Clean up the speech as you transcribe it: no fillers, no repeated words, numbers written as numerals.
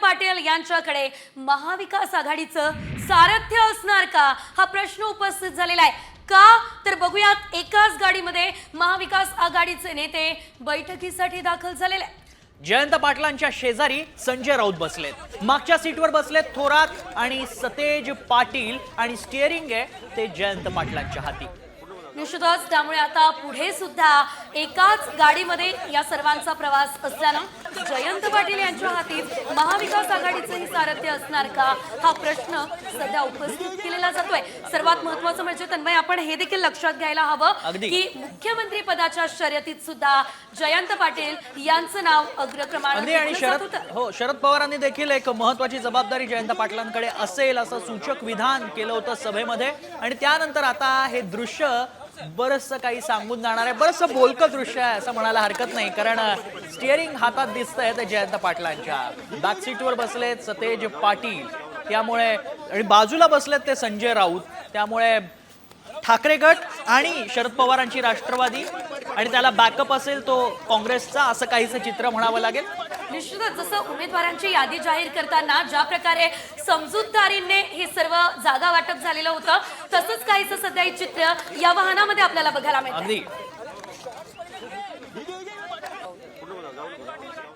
पाटील यांच्याकडे महाविकास आघाडीचं सारथ्य असणार का हा प्रश्न उपस्थित झालेला आहे। का तर बघूयात, एकाच गाडीमध्ये महाविकास आघाडीचे नेते बैठकीसाठी दाखल झालेले आहेत। जयंत पाटलांच्या शेजारी संजय राऊत बसलेत, मागच्या सीटवर बसलेत थोरात आणि सतेज पाटील आणि स्टीअरिंग आहे ते जयंत पाटलांच्या हाती। निश्चितच त्यामुळे आता पुढे सुद्धा एकाच गाडीमध्ये या सर्वांचा प्रवास असल्यानं जयंत पाटील यांच्या हाती महाविकास आघाडीचंही सारथ्य असणार का हा प्रश्न सध्या उपस्थित केलेला जातोय। सर्वात महत्त्वाचं म्हणजे तन्मय, आपण हे देखील लक्षात घ्यायला हवं की मुख्यमंत्री पदाच्या शर्यतीत सुद्धा जयंत पाटील यांचं नाव अग्रक्रमाने आणि शरद पवारांनी देखील एक महत्त्वाची जबाबदारी जयंत पाटलांकडे असेल असं सूचक विधान केलं होतं सभेमध्ये। आणि त्यानंतर आता हे दृश्य बरंचसं काही सांगून जाणार आहे, बरंचसं बोलकं दृश्य आहे असं म्हणायला हरकत नाही, कारण स्टीअरिंग हातात दिसतंय ते जयंत पाटलांच्या। बॅक सीटवर बसलेत सतेज पाटील, त्यामुळे आणि बाजूला बसलेत ते संजय राऊत, त्यामुळे ठाकरे गट आणि शरद पवारांची राष्ट्रवादी आणि त्याला बॅकअप असेल तो काँग्रेसचा, असं काहीसं चित्र म्हणावं लागेल। निश्चितच जसं उमेदवारांची यादी जाहीर करताना ज्या प्रकारे समजूतदारीने हे सर्व जागा वाटप झालेलं होतं, तसंच काहीसं सध्या चित्र या वाहनामध्ये आपल्याला बघायला मिळतं।